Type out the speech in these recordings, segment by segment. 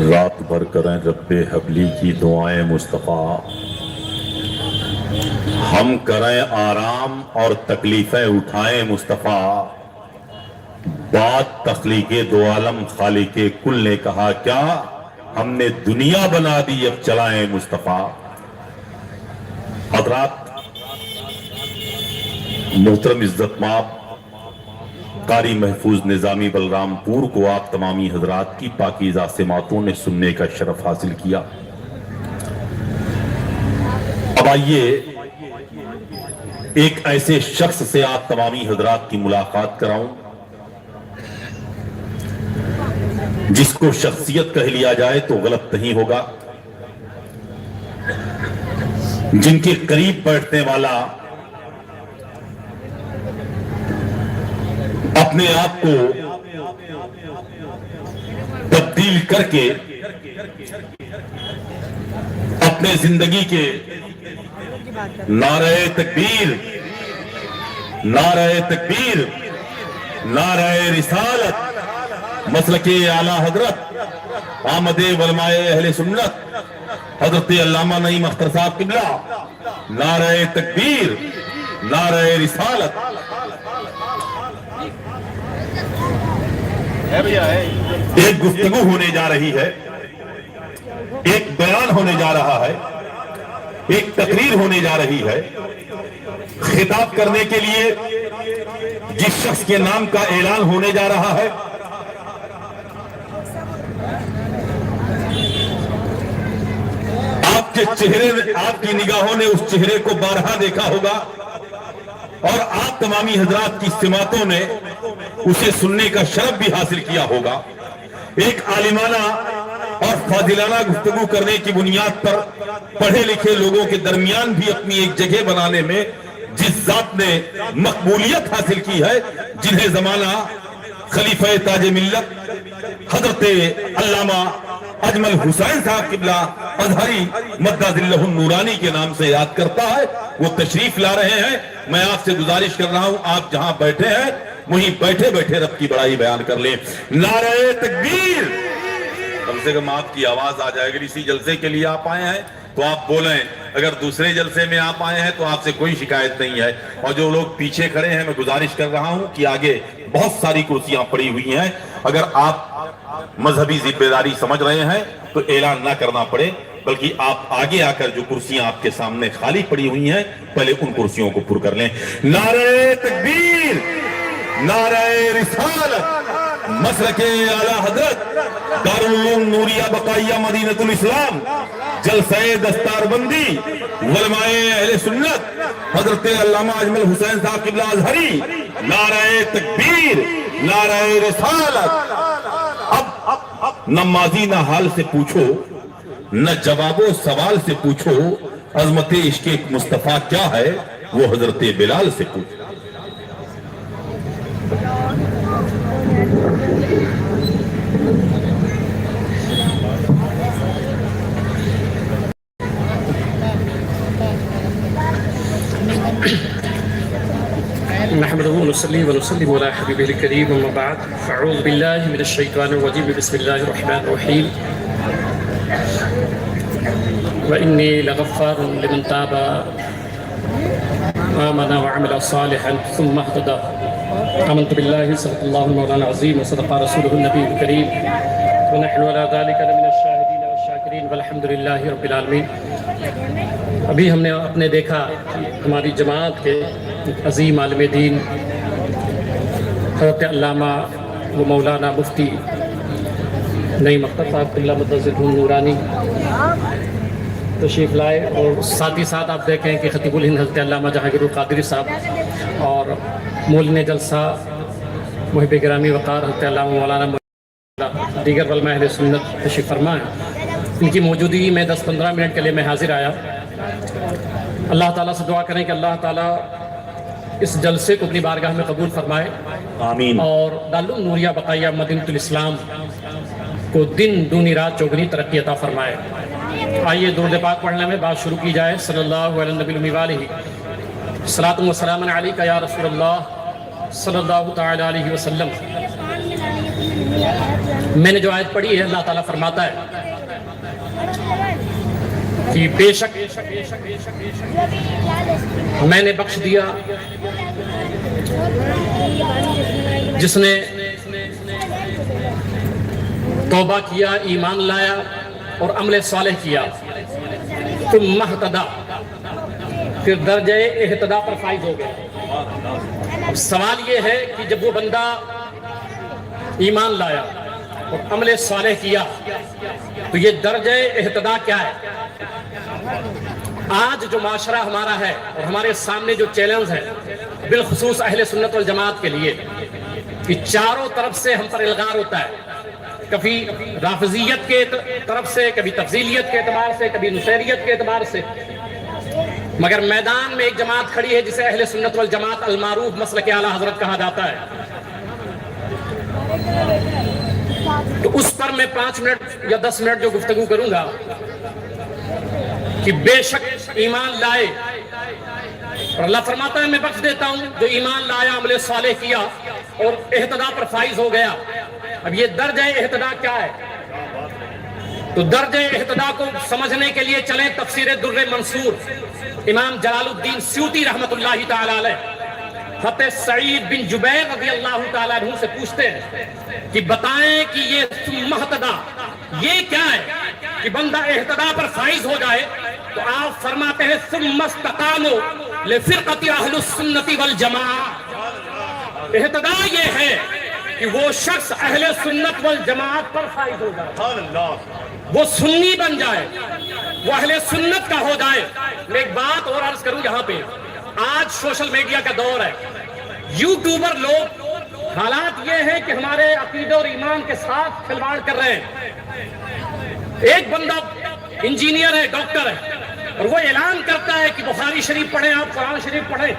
رات بھر کریں رب حبلی کی دعائیں مصطفیٰ، ہم کریں آرام اور تکلیفیں اٹھائیں مصطفیٰ۔ بات تخلیق دو عالم خالق کل نے کہا کیا، ہم نے دنیا بنا دی اب چلائیں مصطفیٰ۔ حضرات محترم عزت مآب قاری محفوظ نظامی بلرام پور کو آپ تمامی حضرات کی پاکیزہ سماعتوں نے سننے کا شرف حاصل کیا۔ اب آئیے ایک ایسے شخص سے آپ تمامی حضرات کی ملاقات کراؤں جس کو شخصیت کہہ لیا جائے تو غلط نہیں ہوگا، جن کے قریب بیٹھنے والا اپنے آپ کو تبدیل کر کے اپنے زندگی کے نعرہ تکبیر، نعرہ تکبیر، نعرہ رسالت، مسلک اعلی حضرت آمد علماء اہل سنت حضرت علامہ نعیم اختر صاحب قبلہ، نعرہ تکبیر، نعرہ رسالت۔ ایک گفتگو ہونے جا رہی ہے، ایک بیان ہونے جا رہا ہے، ایک تقریر ہونے جا رہی ہے۔ خطاب کرنے کے لیے جس شخص کے نام کا اعلان ہونے جا رہا ہے، آپ کے چہرے، آپ کی نگاہوں نے اس چہرے کو بارہا دیکھا ہوگا اور آپ تمامی حضرات کی سماعتوں نے اسے سننے کا شرف بھی حاصل کیا ہوگا۔ ایک عالمانہ اور فاضلانہ گفتگو کرنے کی بنیاد پر پڑھے لکھے لوگوں کے درمیان بھی اپنی ایک جگہ بنانے میں جس ذات نے مقبولیت حاصل کی ہے، جنہیں زمانہ خلیفہ تاج ملت حضرت علامہ اجمل حسین صاحب قبلہ ازہری مدد ذلہ النورانی کے نام سے یاد کرتا ہے، وہ تشریف لا رہے ہیں۔ میں آپ سے گزارش کر رہا ہوں، آپ جہاں بیٹھے ہیں وہیں بیٹھے بیٹھے رب کی بڑائی بیان کر لیں۔ نعرہ تکبیر، کم سے کم آپ کی آواز آ جائے گی۔ اسی جلسے کے لیے آپ آئے ہیں تو آپ بولیں، اگر دوسرے جلسے میں آپ آئے ہیں تو آپ سے کوئی شکایت نہیں ہے۔ اور جو لوگ پیچھے کھڑے ہیں، میں گزارش کر رہا ہوں کہ آگے بہت ساری کرسیاں پڑی ہوئی ہیں، اگر آپ مذہبی ذمہ داری سمجھ رہے ہیں تو اعلان نہ کرنا پڑے، بلکہ آپ آگے آ کر جو کرسیاں آپ کے سامنے خالی پڑی ہوئی ہیں پہلے ان کرسیوں کو پر کر لیں۔ نعرہ تکبیر، نعرہ رسالت، مسلک اعلی حضرت دارالعلوم نوریہ بقائیہ مدینۃ الاسلام، جلسہ دستار بندی علماء اہل سنت حضرت علامہ اجمل حسین صاحب قبلہ ازہری، نعرہ تکبیر، نعرہ رسالت۔ اب نہ ماضی نہ حال سے پوچھو، نہ جواب و سوال سے پوچھو، عظمت عشق مصطفیٰ کیا ہے وہ حضرت بلال سے پوچھو۔ نحمده ونصلي ونسلم على حبيبه الكريم، اما بعد فاعوذ بالله من الشيطان الرجيم، بسم الله الرحمن الرحيم۔ وإني لغفار لمن تاب آمن وعمل صالحا ثم اهتدى۔ آمنت بالله صدق الله المولى العظيم وصدق رسوله النبي الكريم، ونحن على ذلك لمن الشاهدين والشاكرين والحمد لله رب العالمين۔ ابھی ہم نے اپنے دیکھا ہماری جماعت کے عظیم عالم دین حضرت علامہ و مولانا مفتی نعیم اختر صاحب قبلہ مدد ذلہ النورانی تشریف لائے، اور ساتھ ہی ساتھ آپ دیکھیں کہ خطیب الہند حضرت علامہ جہانگیر القادری صاحب اور مولن جلسہ محب گرامی وقار حضرت علامہ مولانا دیگر علماء اہل سنت تشریف فرما ہیں۔ ان کی موجودگی میں 10-15 منٹ کے لیے میں حاضر آیا۔ اللہ تعالیٰ سے دعا کریں کہ اللہ تعالیٰ اس جلسے کو اپنی بارگاہ میں قبول فرمائے، آمین، اور دارالعلوم نوریہ بقائیہ مدینۃ الاسلام کو دن دونی رات چوگنی ترقی عطا فرمائے۔ آئیے درود پاک پڑھنے میں بات شروع کی جائے۔ صلی اللہ علیہ نبی الأمی وآلہ، صلاۃ و سلام علیکہ یا رسول اللہ صلی اللہ تعالی علیہ وسلم۔ میں نے جو آیت پڑھی ہے اللہ تعالیٰ فرماتا ہے کہ بے شک میں نے بخش دیا جس نے توبہ کیا، ایمان لایا اور عمل صالح کیا، ثم اہتدی، پھر درجہ اہتداء پر فائز ہو گیا۔ اب سوال یہ ہے کہ جب وہ بندہ ایمان لایا اور عمل صالح کیا تو یہ درجہ اہتداء کیا ہے؟ آج جو معاشرہ ہمارا ہے اور ہمارے سامنے جو چیلنج ہے بالخصوص اہل سنت والجماعت کے لیے کہ چاروں طرف سے ہم پر الغار ہوتا ہے، کبھی رافضیت کے طرف سے، کبھی تفضیلیت کے اعتبار سے، کبھی نصیریت کے اعتبار سے، مگر میدان میں ایک جماعت کھڑی ہے جسے اہل سنت والجماعت المعروف مسلک اعلیٰ حضرت کہا جاتا ہے۔ تو اس پر میں 5 منٹ یا 10 منٹ جو گفتگو کروں گا کہ بے شک ایمان لائے، اور اللہ فرماتا ہے میں بخش دیتا ہوں جو ایمان لایا، عمل صالح کیا اور اہتداء پر فائز ہو گیا۔ اب یہ درجہ اہتداء کیا ہے؟ تو درجہ اہتداء کو سمجھنے کے لیے چلیں تفسیر در منصور، امام جلال الدین سیوطی رحمت اللہ تعالی علیہ فتح سعید بن جبیر رضی اللہ تعالیٰ عنہ سے پوچھتے ہیں کہ بتائیں کہ یہ ثم اہتدی یہ کیا ہے کہ بندہ اہتداء پر فائز ہو جائے؟ تو آپ فرماتے ہیں ثم استقاموا لفرقۃ اہل السنۃ والجماعہ، اہتداء یہ ہے کہ وہ شخص اہل سنت والجماعت پر فائز ہو جائے، وہ سنی بن جائے، وہ اہل سنت کا ہو جائے۔ میں ایک بات اور عرض کروں یہاں پہ، آج سوشل میڈیا کا دور ہے، یوٹیوبر لوگ، حالات یہ ہے کہ ہمارے عقیدہ اور ایمان کے ساتھ کھلواڑ کر رہے ہیں۔ ایک بندہ انجینئر ہے، ڈاکٹر ہے، اور وہ اعلان کرتا ہے کہ بخاری شریف پڑھیں، آپ قرآن شریف پڑھیں،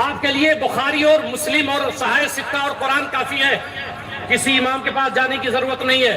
آپ کے لیے بخاری اور مسلم اور صحیح ستہ اور قرآن کافی ہے، کسی امام کے پاس جانے کی ضرورت نہیں ہے۔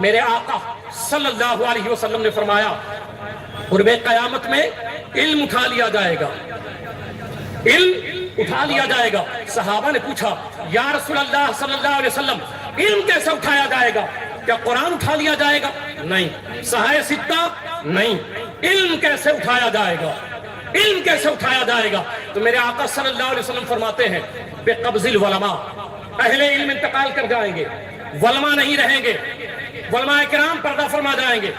میرے آقا صلی اللہ علیہ وسلم نے فرمایا قرب قیامت میں علم اٹھا لیا جائے گا, علم اٹھا لیا جائے گا. صحابہ نے پوچھا یا رسول اللہ صلی اللہ علیہ وسلم علم کیسے اٹھایا جائے گا؟ کیا قرآن اٹھا لیا جائے گا؟ نہیں. صحائف ستہ؟ نہیں. علم کیسے اٹھایا جائے گا؟ علم کیسے اٹھایا جائے گا؟ تو میرے آقا صلی اللہ علیہ وسلم فرماتے ہیں بقبض العلماء, اہل علم انتقال کر جائیں گے, علماء نہیں رہیں گے, علماء کرام پردہ فرما جائیں گے.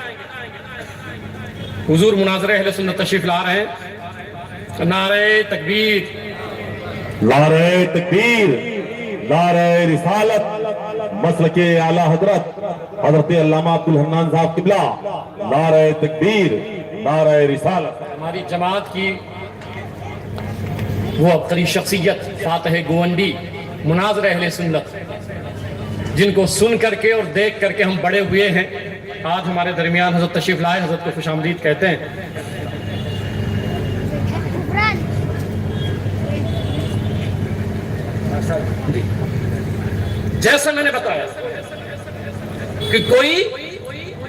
حضور مناظرہ اہل سنت تشریف لا رہے ہیں. نعرہ تکبیر, نعرہ تکبیر, نعرہ رسالت, مسلک اعلی حضرت حضرت علامہ عبدالحنان صاحب قبلہ, نعرہ تکبیر, نعرہ رسالت. ہماری جماعت کی وہ عبقری شخصیت فاتح گونڈی مناظر اہل سنت, جن کو سن کر کے اور دیکھ کر کے ہم بڑے ہوئے ہیں, آج ہمارے درمیان حضرت تشریف لائے. حضرت کو خوش آمدید کہتے ہیں. جیسے میں نے بتایا کہ کوئی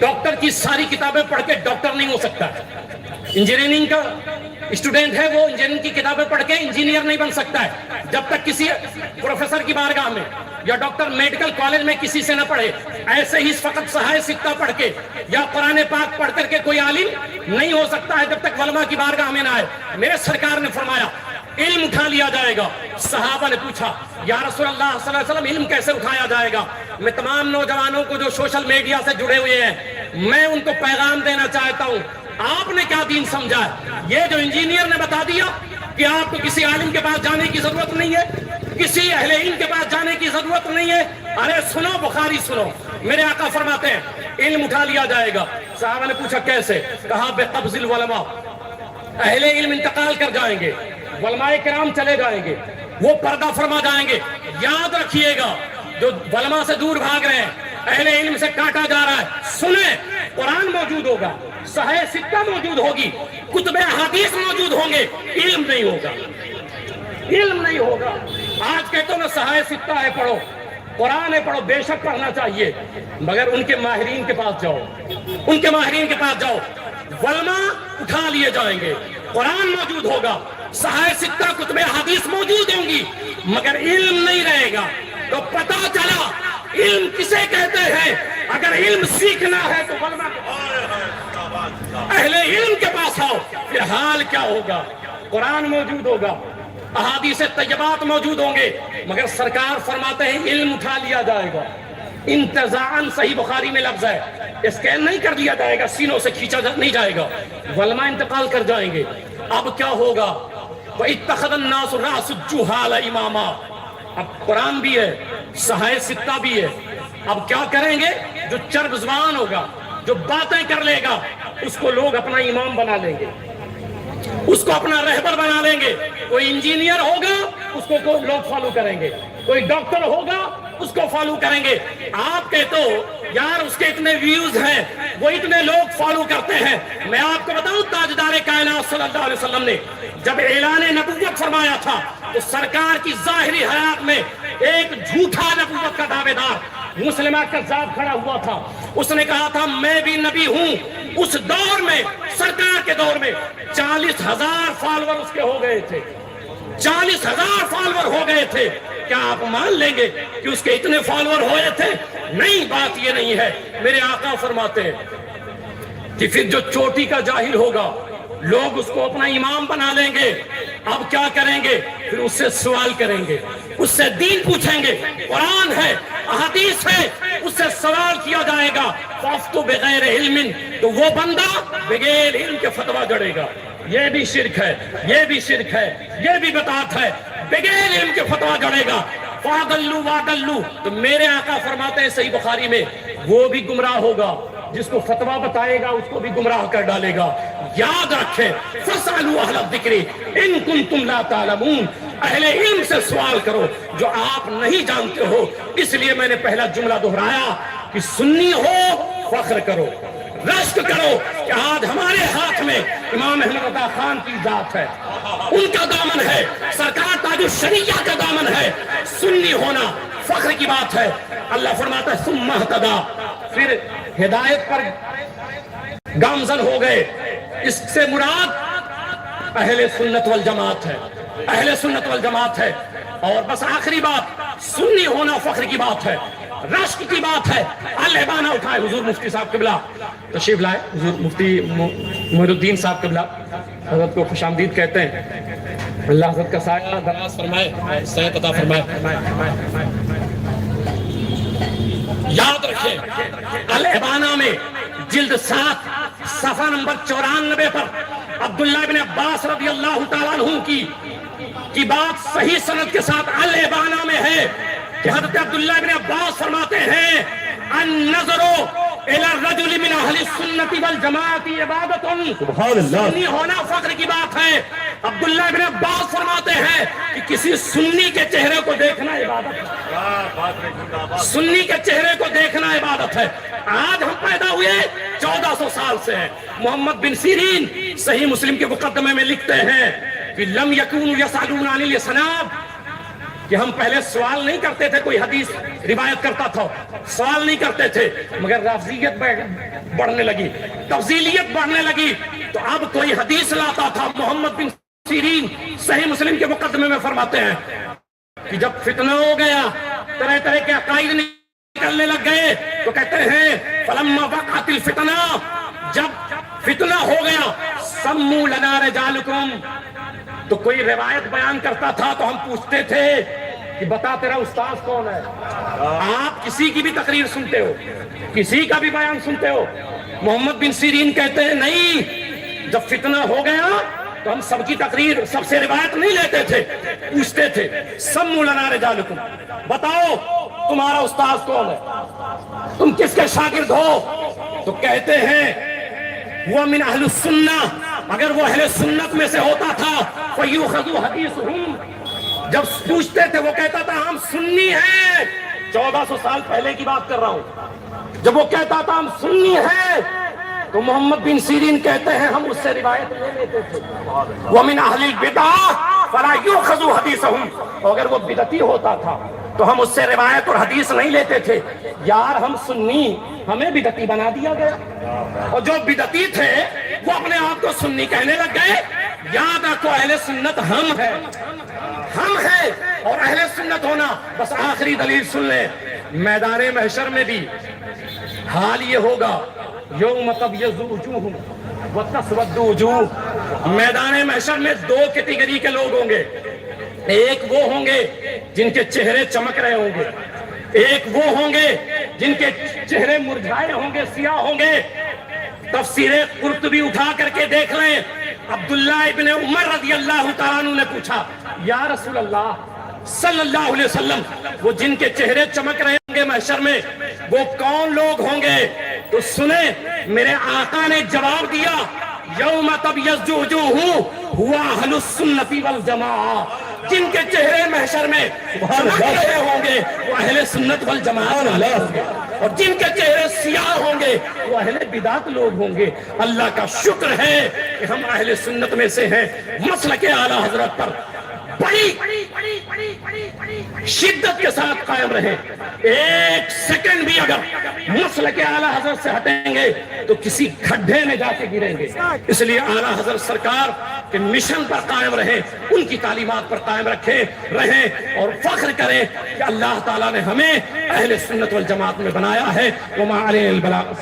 ڈاکٹر کی ساری کتابیں پڑھ کے ڈاکٹر نہیں ہو سکتا. انجینئرنگ کا اسٹوڈنٹ ہے, وہ انجینئرنگ کی کتابیں پڑھ کے انجینئر نہیں بن سکتا ہے جب تک کسی پروفیسر کی بارگاہ میں یا ڈاکٹر میڈیکل کالج میں کسی سے نہ پڑھے. ایسے ہی فقط صحائف ستہ پڑھ کے یا قرآن پاک پڑھ کر کے کوئی عالم نہیں ہو سکتا ہے جب تک علماء کی بارگاہ میں نہ آئے. میرے سرکار نے فرمایا علم اٹھا لیا جائے گا. صحابہ نے پوچھا یا رسول اللہ صلی اللہ علیہ وسلم علم کیسے اٹھایا جائے گا؟ میں تمام نوجوانوں کو جو سوشل میڈیا سے جڑے ہوئے ہیں, میں ان کو پیغام دینا چاہتا ہوں, آپ نے کیا دین سمجھا ہے؟ یہ جو انجینئر نے بتا دیا کہ آپ کو کسی عالم کے پاس جانے کی ضرورت نہیں ہے, کسی اہل علم کے پاس جانے کی ضرورت نہیں ہے. ارے سنو بخاری سنو, میرے آقا فرماتے ہیں علم اٹھا لیا جائے گا. صحابہ نے پوچھا کیسے؟ کہا بقبض العلماء, اہل علم انتقال کر جائیں گے, علماء کرام چلے جائیں گے, وہ پردہ فرما جائیں گے. یاد رکھیے گا جو علماء سے دور بھاگ رہے ہیں, اہل علم سے کاٹا جا رہا ہے, سنیں قرآن موجود ہوگا, صحائف ستہ موجود ہوگی, کتب حدیث موجود ہوں گے, علم نہیں ہوگا, علم نہیں ہوگا. آج کہتے ہو نا صحائف ستہ ہے پڑھو, قرآن ہے پڑھو, بے شک پڑھنا چاہیے, مگر ان کے ماہرین کے پاس جاؤ, ان کے ماہرین کے پاس جاؤ. علماء اٹھا لیے جائیں گے, قرآن موجود ہوگا, صحائف ستہ کتب حدیث موجود ہوں گی, مگر علم نہیں رہے گا. تو پتہ چلا علم کسے کہتے ہیں. اگر علم سیکھنا ہے تو علماء اہل علم کے پاس آؤ. پھر حال کیا ہوگا؟ قرآن موجود ہوگا, احادیث طیبات موجود ہوں گے, مگر سرکار فرماتے ہیں علم اٹھا لیا جائے گا. انتزاعاً صحیح بخاری میں لفظ ہے, اسکین نہیں کر لیا جائے گا, سینوں سے کھینچا نہیں جائے گا, علماء انتقال کر جائیں گے. اب کیا ہوگا؟ وَإِتَّخَذَ النَّاسُ رَأْسَ الجُّهَالَ إِمَامًا. اب قرآن بھی ہے, صحائف ستہ بھی ہے. اب کیا کریں گے؟ جو چرب زبان ہوگا, جو باتیں کر لے گا, اس کو لوگ اپنا امام بنا لیں گے, اس کو اپنا رہبر بنا لیں گے. کوئی انجینئر ہوگا, اس کو لوگ فالو کریں گے, کوئی ڈاکٹر ہوگا, اس کو فالو کریں گے. آپ کہتے ہو یار اس کے اتنے ویوز ہیں, وہ اتنے لوگ فالو کرتے ہیں. میں آپ کو بتاؤں تاجدار کائنات صلی اللہ علیہ وسلم نے جب اعلان نبوت فرمایا تھا تو سرکار کی ظاہری حیات میں ایک جھوٹا نبوت کا دعوے دار مسلمہ کذاب کھڑا ہوا تھا. اس نے کہا تھا میں بھی نبی ہوں. اس دور میں, سرکار کے دور میں 40,000 فالوور اس کے ہو گئے تھے, 40,000 فالوور ہو گئے تھے. کیا آپ مان لیں گے کہ اس کے اتنے فالوور ہوئے تھے؟ نہیں, بات یہ نہیں ہے. میرے آقا فرماتے ہیں کہ پھر جو چوٹی کا جاہل ہوگا, لوگ اس کو اپنا امام بنا لیں گے. اب کیا کریں گے؟ پھر اس سے سوال کریں گے, اس سے دین پوچھیں گے. قرآن ہے, احادیث ہے, اس سے سوال کیا جائے گا. فافتو بغیر علم, تو وہ بندہ بغیر علم کے فتویٰ جڑے گا. یہ بھی شرک ہے, یہ بھی شرک ہے, یہ بھی بدعت ہے. بغیر علم کے فتویٰ جڑے گا. فاضلوا واضلوا, تو میرے آقا فرماتے ہیں صحیح بخاری میں, وہ بھی گمراہ ہوگا. جس کو فتویٰ بتائے گا اس کو بھی گمراہ کر ڈالے گا. یاد رکھیں فاسألوا اہل الذکر ان کنتم لا تعلمون, اہل علم سے سوال کرو جو آپ نہیں جانتے ہو. اس لیے میں نے پہلا جملہ دہرایا کہ سنی ہو فخر کرو, رشک کرو کہ آج ہمارے ہاتھ میں امام احمد رضا خان کی ذات ہے, ان کا دامن ہے, سرکار تاج الشریعہ کا دامن ہے. سنی ہونا فخر کی بات ہے. اللہ فرماتا ہے ثم اہتدی، پھر ہدایت پر گامزن ہو گئے. اس سے مراد اہل سنت والجماعت ہے، اہل سنت والجماعت ہے. اور بس آخری بات، سنی ہونا فخر کی بات ہے، رشک کی بات ہے. الابانہ اٹھائے حضور مفتی صاحب قبلہ تشریف لائے، حضور مفتی محی الدین صاحب قبلہ حضرت کو خوش آمدید کہتے ہیں. اللہ حضرت کا سایہ دراز فرمائے، صحت عطا فرمائے. یاد رکھیں الابانہ میں جلد 7 صفحہ نمبر 94 پر عبداللہ بن عباس رضی اللہ تعالیٰ عنہ کی بات صحیح سند کے ساتھ الابانہ میں ہے کہ حضرت عبداللہ بن عباس فرماتے ہیں النظر الى الرجل من اہل السنت والجماعت عبادت. سبحان اللہ. سنی ہونا فخر کی بات ہے. عبداللہ بن عباس فرماتے ہیں کہ کسی سنی کے چہرے کو دیکھنا عبادت ہے. سنی کے چہرے کو دیکھنا عبادت ہے. آج ہم پیدا ہوئے 1400 سال سے ہیں. محمد بن سیرین صحیح مسلم کے مقدمے میں لکھتے ہیں کہ لم یکونوا یسألون عن الاسناد، کہ ہم پہلے سوال نہیں کرتے تھے، کوئی حدیث روایت کرتا تھا سوال نہیں کرتے تھے، مگر رافضیت بڑھنے لگی، تفضیلیت بڑھنے لگی، تو اب کوئی حدیث لاتا تھا. محمد بن سیرین صحیح مسلم کے مقدمے میں فرماتے ہیں کہ جب فتنہ ہو گیا، طرح طرح کے عقائد نکلنے لگ گئے، تو کہتے ہیں فلما وقعت الفتنہ، جب فتنہ ہو گیا سموا لنا رجالکم، تو کوئی روایت بیان کرتا تھا تو ہم پوچھتے تھے کہ بتا تیرا استاذ کون ہے. آپ کسی کی بھی تقریر سنتے ہو، کسی کا بھی بیان سنتے ہو. محمد بن سیرین کہتے ہیں نہیں، جب فتنہ ہو گیا تو ہم سب کی تقریر، سب سے روایت نہیں لیتے تھے، پوچھتے تھے سموا لنا رجالکم، بتاؤ تمہارا استاذ کون ہے، تم کس کے شاگرد ہو. تو کہتے ہیں وہ من اہل السنہ، اگر وہ اہل سنت میں سے ہوتا تھا فیؤخذ حدیثہم، جب پوچھتے تھے وہ کہتا تھا ہم سنی ہیں. 1400 سال پہلے کی بات کر رہا ہوں. جب وہ کہتا تھا ہم سنی ہیں تو محمد بن سیرین کہتے ہیں ہم اس سے روایت لے لیتے تھے. ومن اہل البدع فلا یؤخذ حدیثہم، اگر وہ بدعتی ہوتا تھا تو ہم اس سے روایت اور حدیث نہیں لیتے تھے. یار ہم سنی، ہمیں بدعتی بنا دیا گیا، اور جو بدعتی تھے وہ اپنے آپ کو سنی کہنے لگ گئے. یاد رکھو اہل سنت ہم ہیں، ہم ہیں، اور اہل سنت ہونا. بس آخری دلیل سن لیں، میدان محشر میں بھی حال یہ ہوگا یوم تبیض وجوہ وتسود وجوہ. میدان محشر میں 2 کیٹیگری کے لوگ ہوں گے. ایک وہ ہوں گے جن کے چہرے چمک رہے ہوں گے، ایک وہ ہوں گے جن کے چہرے مرجھائے ہوں گے، سیاہ ہوں گے. تفسیر قرطبی اٹھا کر کے دیکھ لیں. عبداللہ ابن عمر رضی اللہ تعالیٰ عنہ نے پوچھا یا رسول اللہ صلی اللہ علیہ وسلم، وہ جن کے چہرے چمک رہے ہوں گے محشر میں وہ کون لوگ ہوں گے؟ تو سنیں میرے آقا نے جواب دیا یوم تبیض وجوہ ہوا اہل السنت والجماعہ، جن کے چہرے محشر میں چمک رہے ہوں گے وہ اہل سنت والجماعت والے ہوں گے، اور جن کے چہرے سیاہ ہوں گے وہ اہل بدعت لوگ ہوں گے. اللہ کا شکر ہے کہ ہم اہل سنت میں سے ہیں. مسلک اعلیٰ حضرت پر بڑی شدت کے ساتھ قائم رہیں. ایک سیکنڈ بھی اگر مسلک اعلیٰ حضرت سے ہٹیں گے تو کسی کھڈے میں جا کے گریں گے. اس لیے اعلیٰ حضرت سرکار کے مشن پر قائم رہیں، ان کی تعلیمات پر قائم رہیں اور فخر کریں کہ اللہ تعالیٰ نے ہمیں اہل سنت والجماعت میں بنایا ہے. وما علینا البلاغ.